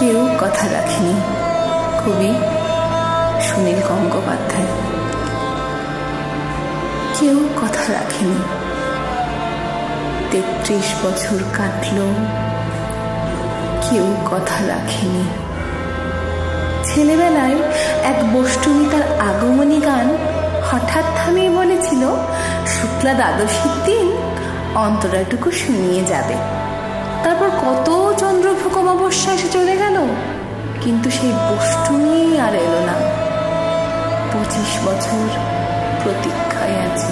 কেউ কথা রাখেনি। কবি সুনীল গঙ্গোপাধ্যায়। কেউ কথা রাখেনি। ৩৩ বছর কাটল, কেউ কথা রাখেনি। ছেলেবেলায় এক বষ্টমিতার আগমনী গান হঠাৎ থামিয়ে বলেছিল, শুক্লা দ্বাদশীর দিন অন্তরাটুকু শুনিয়ে যাবে। তারপর কত চন্দ্রভোগ অমাবস্যা এসে চলে গেল, কিন্তু সেই বষ্টমী আর এলো না। 25 বছর প্রতীক্ষায় আছে।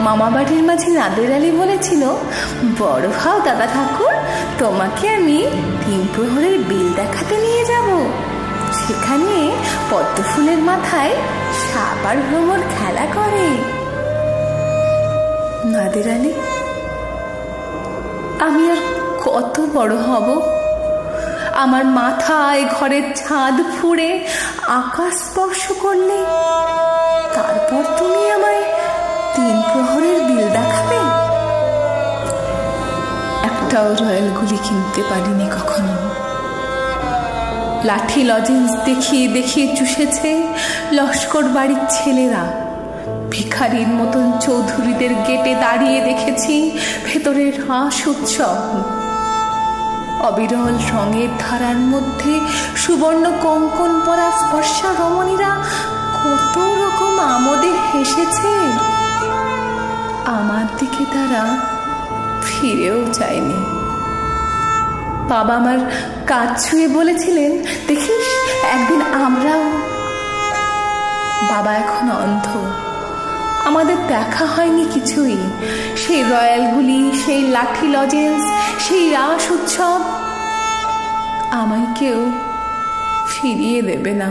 মামা বাড়ির মাঝে নাদের আলী বলেছিল, বড় ভাও দাদা ঠাকুর, তোমাকে আমি 3 প্রহরের বিল দেখাতে নিয়ে যাব। সেখানে পদ্মফুলের মাথায় সাপ আর ভ্রমর খেলা করে। নাদের আলী, আমি আর কত বড় হব? আমার মাথায় ঘরের ছাদ ফুঁড়ে আকাশ স্পর্শ করলে তারপর তুমি আমায় 3 প্রহরের বিল দেখাবে? একটাও রয়্যাল গুলি কিনতে পারিনি কখনো। লাঠি লজেন্স দেখিয়ে দেখিয়ে চুষেছে লস্কর বাড়ির ছেলেরা। ভিখারির মতন চৌধুরীদের গেটে দাঁড়িয়ে দেখেছি ভেতরের রাস উৎসব। অবিরল রঙের ধারার মধ্যে সুবর্ণ কঙ্কন পরা স্পর্শা রমণীরা কত রকম আমোদে হেসেছে। আমার দিকে তারা ফিরেও চায়নি। বাবা আমার কাজ ছুঁয়ে বলেছিলেন, দেখিস একদিন আমরাও। বাবা এখন অন্ধ, আমাদের দেখা হয়নি কিছুই। সেই রয়্যালগুলি, সেই লাঠি লজেন্স, সেই রাস উৎসব আমায় কেউ ফিরিয়ে দেবে না।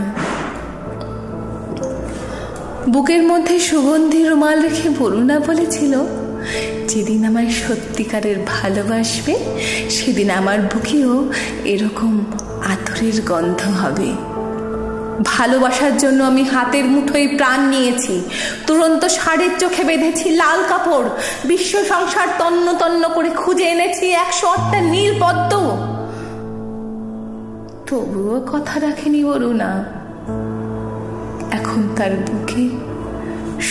বুকের মধ্যে সুগন্ধি রুমাল রেখে বরুণা বলেছিল, যেদিন আমায় সত্যিকারের ভালোবাসবে সেদিন আমার বুকেও এরকম আতরের গন্ধ হবে। ভালোবাসার জন্য আমি হাতের মুঠোয় প্রাণ নিয়েছি। তুরন্ত ষাঁড়ের চোখে বেঁধেছি লাল কাপড়। বিশ্ব সংসার তন্ন তন্ন করে খুঁজে এনেছি 108টা নীল পদ্ম। তবুও কথা রাখেনি বরুণা। এখন তার বুকে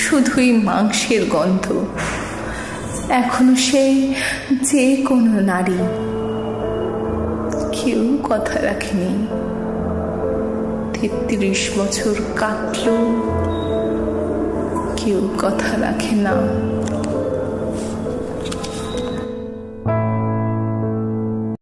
শুধুই মাংসের গন্ধ। এখনো সেই যে কোনো নারী। কেউ কথা রাখেনি। 33 বছর কাটল, কেউ কথা রাখে না।